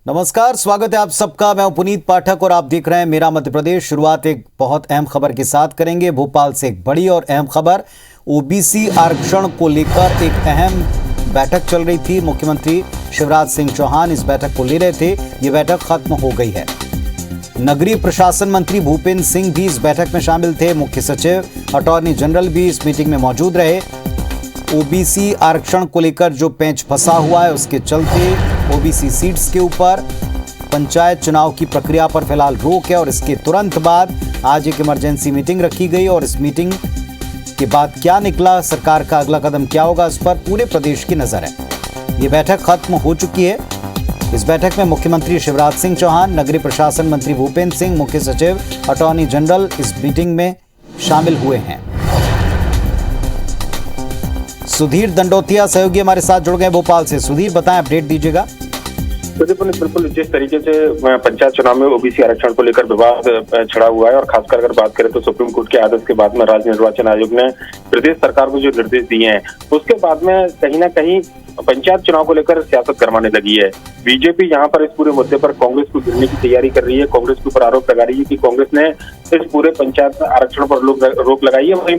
नमस्कार, स्वागत है आप सबका। मैं हूं पुनीत पाठक और आप देख रहे हैं मेरा मध्य प्रदेश। शुरुआत एक बहुत अहम खबर के साथ करेंगे। भोपाल से एक बड़ी और अहम खबर। ओबीसी आरक्षण को लेकर एक अहम बैठक चल रही थी। मुख्यमंत्री शिवराज सिंह चौहान इस बैठक को ले रहे थे। ये बैठक खत्म हो गई है। नगरीय प्रशासन मंत्री भूपेंद्र सिंह भी इस बैठक में शामिल थे। मुख्य सचिव, अटॉर्नी जनरल भी इस मीटिंग में मौजूद रहे। ओबीसी आरक्षण को लेकर जो पेंच फंसा हुआ है, उसके चलते ओबीसी सीट्स के ऊपर पंचायत चुनाव की प्रक्रिया पर फिलहाल रोक है और इसके तुरंत बाद आज एक इमरजेंसी मीटिंग रखी गई और इस मीटिंग के बाद क्या निकला, सरकार का अगला कदम क्या होगा, इस पर पूरे प्रदेश की नजर है। ये बैठक खत्म हो चुकी है। इस बैठक में मुख्यमंत्री शिवराज सिंह चौहान, नगरीय प्रशासन मंत्री भूपेंद्र सिंह, मुख्य सचिव, अटॉर्नी जनरल इस मीटिंग में शामिल हुए हैं। सुधीर दंडोतिया सहयोगी हमारे साथ जुड़ गए भोपाल से। सुधीर, बताएं, अपडेट दीजिएगा। बिल्कुल जिस तरीके से पंचायत चुनाव में ओबीसी आरक्षण को लेकर विवाद छिड़ा हुआ है और खासकर अगर बात करें तो सुप्रीम कोर्ट के आदेश के बाद में राज्य निर्वाचन आयोग ने प्रदेश सरकार को जो निर्देश दिए हैं, उसके बाद में कहीं ना कहीं पंचायत चुनाव को लेकर सियासत गरमाने लगी है। बीजेपी यहाँ पर इस पूरे मुद्दे पर कांग्रेस को गिरने की तैयारी कर रही है। कांग्रेस के ऊपर आरोप लगा रही है कि कांग्रेस ने इस पूरे पंचायत आरक्षण पर रोक लगाई है। वहीं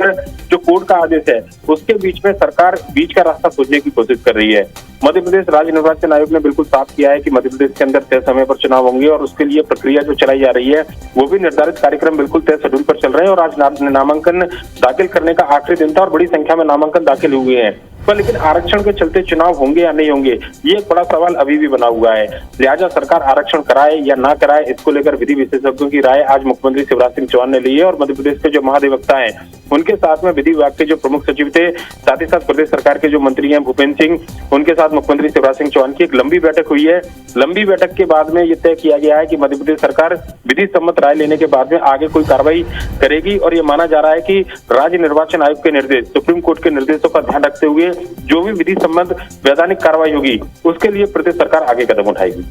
जो कोर्ट का आदेश है उसके बीच में सरकार बीच का रास्ता खोजने की कोशिश कर रही है। मध्य प्रदेश राज्य निर्वाचन आयोग ने बिल्कुल साफ किया है कि मध्य प्रदेश के अंदर तय समय पर चुनाव होंगे और उसके लिए प्रक्रिया जो चलाई जा रही है वो भी निर्धारित कार्यक्रम बिल्कुल तय शेड्यूल पर चल रहे हैं। और आज नामांकन दाखिल करने का आखिरी दिन था और बड़ी संख्या में नामांकन दाखिल हुए हैं। पर लेकिन आरक्षण के चलते चुनाव होंगे या नहीं होंगे, ये एक बड़ा सवाल अभी भी बना हुआ है। लिहाजा सरकार आरक्षण कराए या ना कराए, इसको लेकर विधि विशेषज्ञों की राय आज मुख्यमंत्री शिवराज सिंह चौहान ने ली है। और मध्य प्रदेश के जो महाधिवक्ता हैं उनके साथ में विधि विभाग के जो प्रमुख सचिव थे, साथ ही साथ प्रदेश सरकार के जो मंत्री हैं भूपेंद्र सिंह, उनके साथ मुख्यमंत्री शिवराज सिंह चौहान की एक लंबी बैठक हुई है। लंबी बैठक के बाद में ये तय किया गया है कि मध्य प्रदेश सरकार विधि सम्मत राय लेने के बाद में आगे कोई कार्रवाई करेगी। और ये माना जा रहा है कि राज्य निर्वाचन आयोग के निर्देश, सुप्रीम कोर्ट के निर्देशों का ध्यान रखते हुए जो भी विधि सम्मत वैधानिक कार्रवाई होगी उसके लिए प्रदेश सरकार आगे कदम उठाएगी।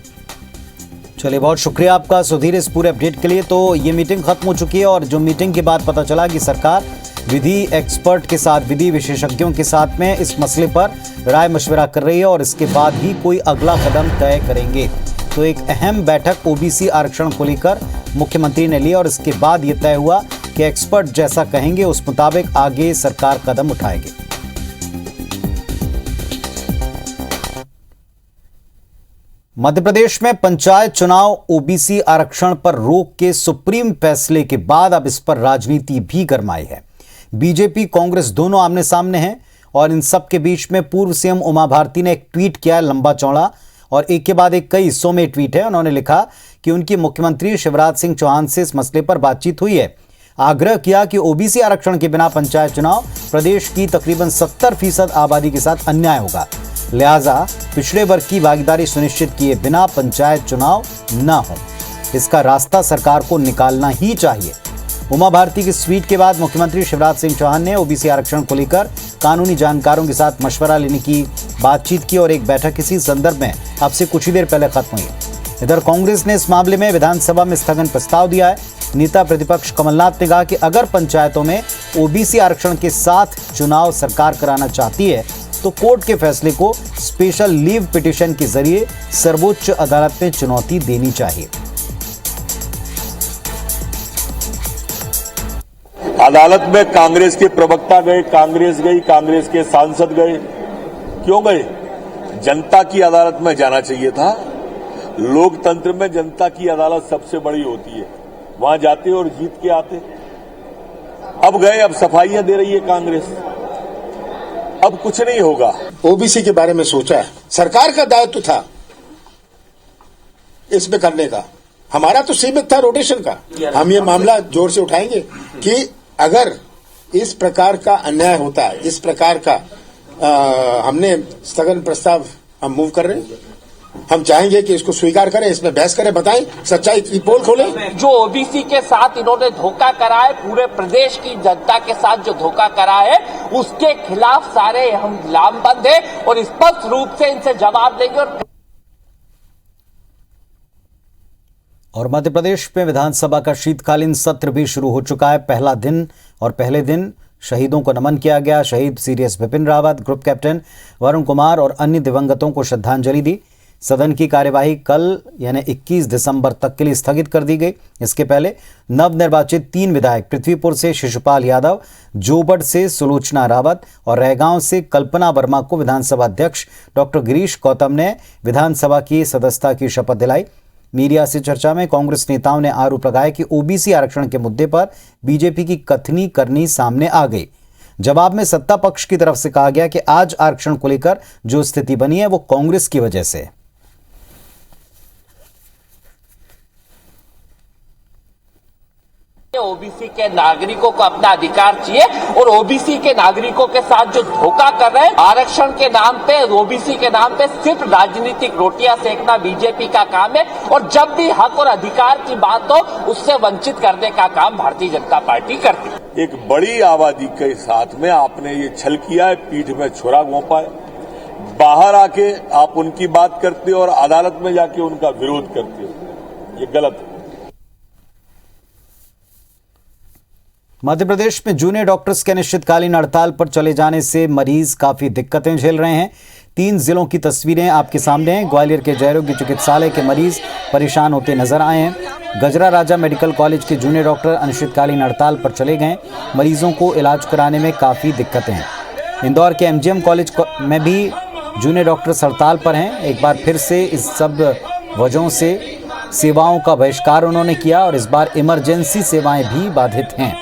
चलिए, बहुत शुक्रिया आपका सुधीर इस पूरे अपडेट के लिए। तो ये मीटिंग खत्म हो चुकी है और जो मीटिंग के बाद पता चला कि सरकार विधि एक्सपर्ट के साथ, विधि विशेषज्ञों के साथ में इस मसले पर राय मशवरा कर रही है और इसके बाद ही कोई अगला कदम तय करेंगे। तो एक अहम बैठक ओबीसी आरक्षण को लेकर मुख्यमंत्री ने ली और इसके बाद ये तय हुआ कि एक्सपर्ट जैसा कहेंगे उस मुताबिक आगे सरकार कदम उठाएगी। मध्य प्रदेश में पंचायत चुनाव ओबीसी आरक्षण पर रोक के सुप्रीम फैसले के बाद अब इस पर राजनीति भी गरमाई है। बीजेपी कांग्रेस दोनों आमने सामने हैं और इन सब के बीच में पूर्व सीएम उमा भारती ने एक ट्वीट किया, लंबा चौड़ा और एक के बाद एक कई हिस्सों में ट्वीट है। उन्होंने लिखा कि उनकी मुख्यमंत्री शिवराज सिंह चौहान से इस मसले पर बातचीत हुई है। आग्रह किया कि ओबीसी आरक्षण के बिना पंचायत चुनाव प्रदेश की तकरीबन 70% आबादी के साथ अन्याय होगा। लिहाजा पिछड़े वर्ग की भागीदारी सुनिश्चित किए बिना पंचायत चुनाव न हो, इसका रास्ता सरकार को निकालना ही चाहिए। उमा भारती के ट्वीट के बाद मुख्यमंत्री शिवराज सिंह चौहान ने ओबीसी आरक्षण को लेकर कानूनी जानकारों के साथ मशवरा लेने की बातचीत की और एक बैठक इसी संदर्भ में अब से कुछ ही देर पहले खत्म हुई। इधर कांग्रेस ने इस मामले में विधानसभा में स्थगन प्रस्ताव दिया है। नेता प्रतिपक्ष कमलनाथ ने कहा कि अगर पंचायतों में ओबीसी आरक्षण के साथ चुनाव सरकार कराना चाहती है तो कोर्ट के फैसले को स्पेशल लीव पिटीशन के जरिए सर्वोच्च अदालत में चुनौती देनी चाहिए। अदालत में कांग्रेस के प्रवक्ता गए, कांग्रेस गई, कांग्रेस के सांसद गए। क्यों गए? जनता की अदालत में जाना चाहिए था। लोकतंत्र में जनता की अदालत सबसे बड़ी होती है, वहां जाते और जीत के आते। अब गए, अब सफाइयां दे रही है कांग्रेस। अब कुछ नहीं होगा। ओबीसी के बारे में सोचा है, सरकार का दायित्व था इसमें करने का, हमारा तो सीमित था रोटेशन का। हम ये मामला जोर से उठाएंगे कि अगर इस प्रकार का अन्याय होता है, इस प्रकार का हमने स्थगन प्रस्ताव हम मूव कर रहे हैं, हम चाहेंगे कि इसको स्वीकार करें, इसमें बहस करें, बताएं, सच्चाई की पोल खोलें। जो ओबीसी के साथ इन्होंने धोखा करा है, पूरे प्रदेश की जनता के साथ जो धोखा करा है, उसके खिलाफ सारे हम लामबंद हैं और स्पष्ट रूप से इनसे जवाब देंगे। और मध्य प्रदेश में विधानसभा का शीतकालीन सत्र भी शुरू हो चुका है। पहला दिन और पहले दिन शहीदों को नमन किया गया। शहीद CDS Bipin Rawat, group captain Varun Kumar और अन्य दिवंगतों को श्रद्धांजलि दी। सदन की कार्यवाही कल यानी 21 दिसंबर तक के लिए स्थगित कर दी गई। इसके पहले नवनिर्वाचित 3 विधायक पृथ्वीपुर से शिशुपाल यादव, जोबट से सुलोचना रावत और रैगांव से कल्पना वर्मा को विधानसभा अध्यक्ष डॉक्टर गिरीश गौतम ने विधानसभा की सदस्यता की शपथ दिलाई। मीडिया से चर्चा में कांग्रेस नेताओं ने आरोप लगाया कि ओबीसी आरक्षण के मुद्दे पर बीजेपी की कथनी करनी सामने आ गई। जवाब में सत्ता पक्ष की तरफ से कहा गया कि आज आरक्षण को लेकर जो स्थिति बनी है वो कांग्रेस की वजह से। ओबीसी के नागरिकों को अपना अधिकार चाहिए और ओबीसी के नागरिकों के साथ जो धोखा कर रहे हैं आरक्षण के नाम पे, ओबीसी के नाम पे सिर्फ राजनीतिक रोटियां सेकना बीजेपी का काम है और जब भी हक और अधिकार की बात हो उससे वंचित करने का काम भारतीय जनता पार्टी करती है। एक बड़ी आबादी के साथ में आपने ये छल किया है, पीठ में छुरा घोंपा है। बाहर आके आप उनकी बात करते हो और अदालत में जाके उनका विरोध करते हो, ये गलत है। मध्य प्रदेश में जूनियर डॉक्टर्स के अनिश्चितकालीन हड़ताल पर चले जाने से मरीज काफी दिक्कतें झेल रहे हैं। 3 जिलों की तस्वीरें आपके सामने हैं। ग्वालियर के जयरोग्य चिकित्सालय के मरीज परेशान होते नजर आए हैं। गजरा राजा मेडिकल कॉलेज के जूनियर डॉक्टर अनिश्चितकालीन हड़ताल पर चले गए। मरीजों को इलाज कराने में काफी दिक्कतें हैं। इंदौर के एमजीएम कॉलेज में भी जूनियर डॉक्टर्स हड़ताल पर हैं। एक बार फिर से इस सब वजहों से सेवाओं का बहिष्कार उन्होंने किया और इस बार इमरजेंसी सेवाएं भी बाधित हैं।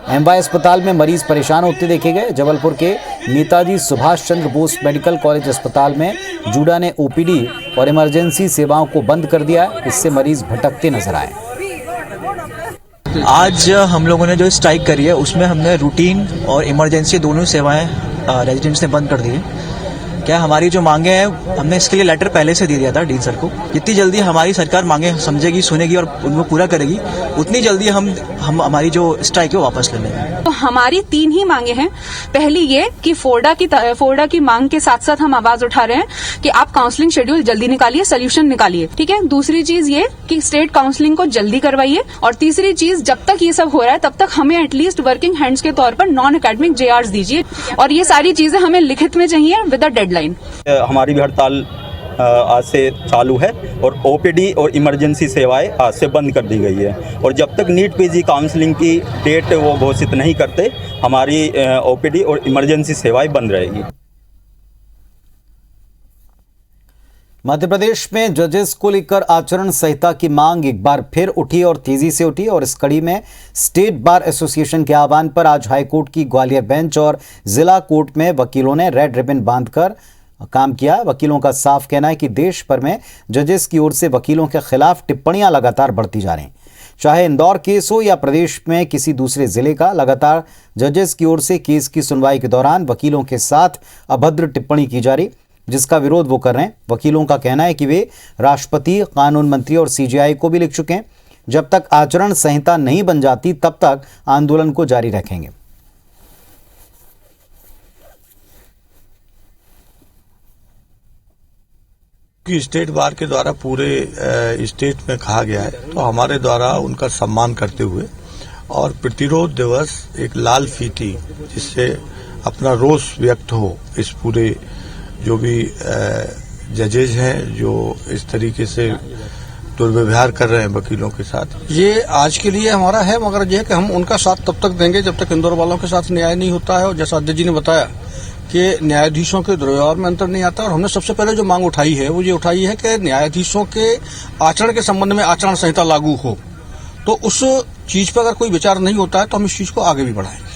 एमवाई अस्पताल में मरीज परेशान होते देखे गए। जबलपुर के नेताजी सुभाष चंद्र बोस मेडिकल कॉलेज अस्पताल में जूडा ने ओपीडी और इमरजेंसी सेवाओं को बंद कर दिया। इससे मरीज भटकते नजर आए। आज हम लोगों ने जो स्ट्राइक करी है उसमें हमने रूटीन और इमरजेंसी दोनों सेवाएं रेजिडेंट्स ने बंद कर दी है। क्या हमारी जो मांगे हैं हमने इसके लिए लेटर पहले से दे दिया था डीन सर को। जितनी जल्दी हमारी सरकार मांगे समझेगी, सुनेगी और उनको पूरा करेगी उतनी जल्दी हम हमारी जो स्ट्राइक है वापस ले लेंगे। तो हमारी 3 ही मांगे हैं। पहली ये कि फोर्डा की मांग के साथ साथ हम आवाज उठा रहे हैं कि आप काउंसलिंग शेड्यूल जल्दी निकालिए, सोल्यूशन निकालिए, ठीक है। दूसरी चीज ये कि स्टेट काउंसलिंग को जल्दी करवाइए और तीसरी चीज जब तक ये सब हो रहा है तब तक हमें एटलीस्ट वर्किंग हैंड्स के तौर पर नॉन एकेडमिक जेआर्स दीजिए और ये सारी चीजें हमें लिखित में चाहिए विद अ डेडलाइन। हमारी भी हड़ताल आज से चालू है और ओपीडी और इमरजेंसी सेवाएं आज से बंद कर दी गई है और जब तक नीट पीजी काउंसलिंग की डेट वो घोषित नहीं करते हमारी ओपीडी और इमरजेंसी सेवाएं बंद रहेगी। मध्य प्रदेश में जजेस को लेकर आचरण संहिता की मांग एक बार फिर उठी और तेजी से उठी और इस कड़ी में स्टेट बार एसोसिएशन के आह्वान पर आज हाईकोर्ट की ग्वालियर बेंच और जिला कोर्ट में वकीलों ने रेड रिबन बांधकर काम किया। वकीलों का साफ कहना है कि देश भर में जजेस की ओर से वकीलों के खिलाफ टिप्पणियां लगातार बढ़ती जा रही हैं। चाहे इंदौर केस हो या प्रदेश में किसी दूसरे जिले का, लगातार जजेस की ओर से केस की सुनवाई के दौरान वकीलों के साथ अभद्र टिप्पणी की जा रही, जिसका विरोध वो कर रहे हैं। वकीलों का कहना है कि वे राष्ट्रपति, कानून मंत्री और सीजेआई को भी लिख चुके हैं। जब तक आचरण संहिता नहीं बन जाती तब तक आंदोलन को जारी रखेंगे। कि स्टेट बार के द्वारा पूरे स्टेट में कहा गया है तो हमारे द्वारा उनका सम्मान करते हुए और प्रतिरोध दिवस एक लाल फीती जिससे अपना रोष व्यक्त हो इस पूरे जो भी जजेज हैं जो इस तरीके से दुर्व्यवहार कर रहे हैं वकीलों के साथ। ये आज के लिए हमारा है, मगर यह कि हम उनका साथ तब तक देंगे जब तक इंदौर वालों के साथ न्याय नहीं होता है। और जैसा अध्यक्ष जी ने बताया कि न्यायाधीशों के दुर्व्यवहार में अंतर नहीं आता और हमने सबसे पहले जो मांग उठाई है वो ये उठाई है कि न्यायाधीशों के आचरण के संबंध में आचरण संहिता लागू हो। तो उस चीज पर अगर कोई विचार नहीं होता है तो हम इस चीज को आगे भी बढ़ाएंगे।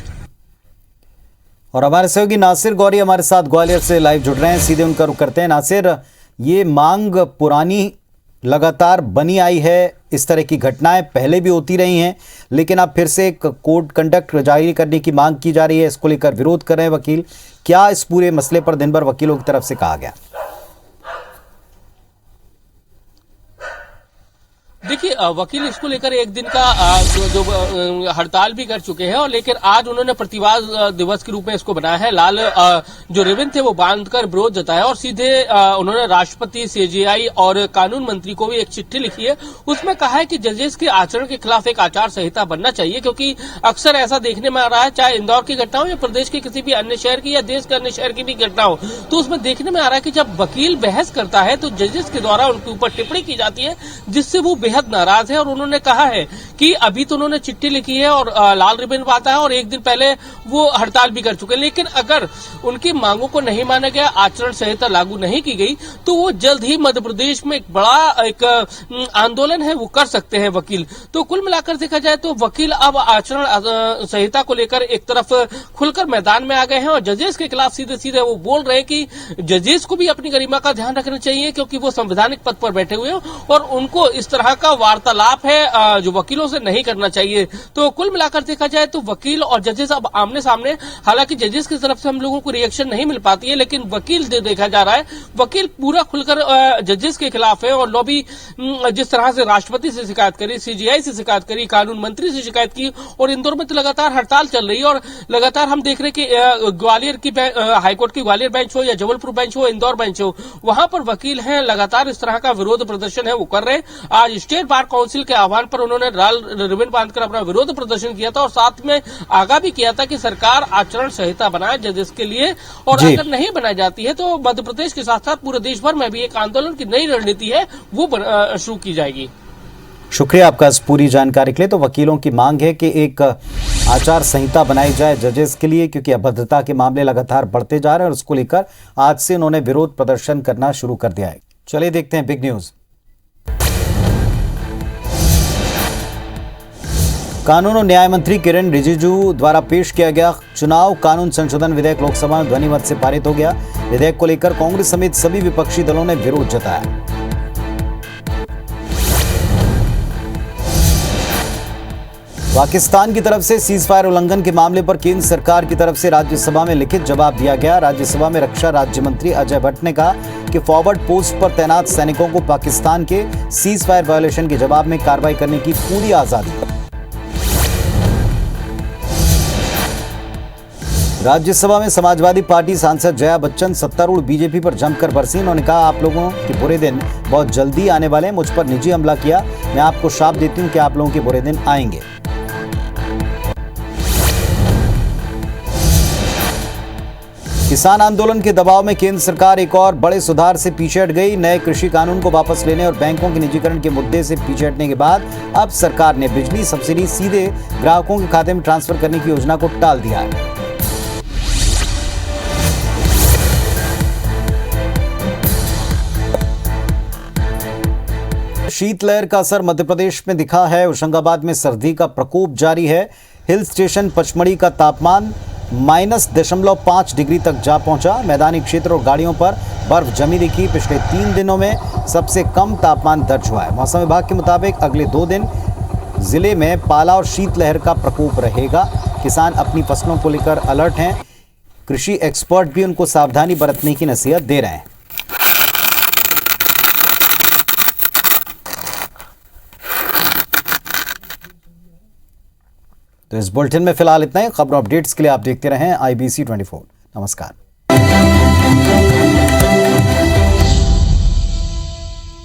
और हमारे सहयोगी नासिर गौरी हमारे साथ ग्वालियर से लाइव जुड़ रहे हैं, सीधे उनका रुख करते हैं। नासिर, ये मांग पुरानी लगातार बनी आई है, इस तरह की घटनाएं पहले भी होती रही हैं, लेकिन अब फिर से एक कोड कंडक्ट जारी करने की मांग की जा रही है। इसको लेकर विरोध कर रहे हैं वकील। क्या इस पूरे मसले पर दिन भर वकीलों की तरफ से कहा गया? देखिए, वकील इसको लेकर एक दिन का जो हड़ताल भी कर चुके हैं, और लेकिन आज उन्होंने प्रतिवाद दिवस के रूप में इसको बनाया है। लाल जो रिबन थे वो बांधकर विरोध जताया और सीधे उन्होंने राष्ट्रपति, सीजेआई और कानून मंत्री को भी एक चिट्ठी लिखी है। उसमें कहा है कि जजेस के आचरण के खिलाफ एक आचार संहिता बनना चाहिए, क्योंकि अक्सर ऐसा देखने में आ रहा है, चाहे इंदौर की घटना हो या प्रदेश के किसी भी अन्य शहर की या देश के अन्य शहर की भी घटना हो, तो उसमें देखने में आ रहा है कि जब वकील बहस करता है तो जजेस के द्वारा उनके ऊपर टिप्पणी की जाती है, जिससे वो बेहद नाराज है। और उन्होंने कहा है कि अभी तो उन्होंने चिट्ठी लिखी है और लाल रिबन बांधा है और एक दिन पहले वो हड़ताल भी कर चुके हैं, लेकिन अगर उनकी मांगों को नहीं माना गया, आचरण संहिता लागू नहीं की गई, तो वो जल्द ही मध्य प्रदेश में एक बड़ा एक आंदोलन है वो कर सकते हैं वकील। तो कुल मिलाकर देखा जाए तो वकील अब आचरण संहिता को लेकर एक तरफ खुलकर मैदान में आ गए हैं और जजेस के खिलाफ सीधे सीधे वो बोल रहे हैं कि जजेस को भी अपनी गरिमा का ध्यान रखना चाहिए, क्योंकि वो संवैधानिक पद पर बैठे हुए हैं और उनको इस तरह का वार्तालाप है जो वकीलों से नहीं करना चाहिए। तो कुल मिलाकर देखा जाए तो वकील और जजेस अब आमने सामने, हालांकि जजेस की तरफ से हम लोगों को रिएक्शन नहीं मिल पाती है, लेकिन वकील देखा जा रहा है, वकील पूरा खुलकर जजेस के खिलाफ है और लॉबी जिस तरह से राष्ट्रपति से शिकायत करी, सीजीआई से शिकायत करी, कानून मंत्री से शिकायत की, और इंदौर में तो लगातार हड़ताल चल रही है और लगातार हम देख रहे कि ग्वालियर की हाईकोर्ट की ग्वालियर बेंच हो या जबलपुर बेंच हो, इंदौर बेंच हो, वहां पर वकील हैं लगातार इस तरह का विरोध प्रदर्शन है वो कर रहे हैं। आज स्टेट बार काउंसिल के आह्वान पर उन्होंने लाल रिबन बांधकर अपना विरोध प्रदर्शन किया था और साथ में आगाह भी किया था कि सरकार आचरण संहिता बनाए जजेस के लिए, और अगर नहीं बनाई जाती है तो मध्य प्रदेश के साथ साथ पूरे देश भर में भी एक आंदोलन की नई रणनीति है वो शुरू की जाएगी। शुक्रिया आपका इस पूरी जानकारी के लिए। तो वकीलों की मांग है कि एक आचार संहिता बनाई जाए जजेस के लिए, क्योंकि अभद्रता के मामले लगातार बढ़ते जा रहे हैं और उसको लेकर आज से उन्होंने विरोध प्रदर्शन करना शुरू कर दिया है। चलिए देखते हैं बिग न्यूज। कानून और न्याय मंत्री किरेन रिजिजू द्वारा पेश किया गया चुनाव कानून संशोधन विधेयक लोकसभा में ध्वनि मत से पारित हो गया। विधेयक को लेकर कांग्रेस समेत सभी विपक्षी दलों ने विरोध जताया। पाकिस्तान की तरफ से सीजफायर उल्लंघन के मामले पर केंद्र सरकार की तरफ से राज्यसभा में लिखित जवाब दिया गया। राज्यसभा में रक्षा राज्य मंत्री अजय भट्ट ने कहा कि फॉरवर्ड पोस्ट पर तैनात सैनिकों को पाकिस्तान के सीजफायर वायलेशन के जवाब में कार्रवाई करने की पूरी आजादी है। राज्यसभा में समाजवादी पार्टी सांसद जया बच्चन सत्तारूढ़ बीजेपी पर जमकर बरसीं। उन्होंने कहा, आप लोगों के बुरे दिन बहुत जल्दी आने वाले हैं। मुझ पर निजी हमला किया, मैं आपको श्राप देती हूं कि आप लोगों के बुरे दिन आएंगे। किसान आंदोलन के दबाव में केंद्र सरकार एक और बड़े सुधार से पीछे हट गई। नए कृषि कानून को वापस लेने और बैंकों के निजीकरण के मुद्दे से पीछे हटने के बाद अब सरकार ने बिजली सब्सिडी सीधे ग्राहकों के खाते में ट्रांसफर करने की योजना को टाल दिया है। शीतलहर का असर मध्य प्रदेश में दिखा है। होशंगाबाद में सर्दी का प्रकोप जारी है। हिल स्टेशन पचमढ़ी का तापमान -0.5 डिग्री तक जा पहुंचा। मैदानी क्षेत्र और गाड़ियों पर बर्फ जमी दिखी। पिछले 3 दिनों में सबसे कम तापमान दर्ज हुआ है। मौसम विभाग के मुताबिक अगले 2 दिन जिले में पाला और शीतलहर का प्रकोप रहेगा। किसान अपनी फसलों को लेकर अलर्ट हैं। कृषि एक्सपर्ट भी उनको सावधानी बरतने की नसीहत दे रहे हैं। तो इस बुलेटिन में फिलहाल इतना ही। खबरों अपडेट्स के लिए आप देखते रहें IBC 24। नमस्कार।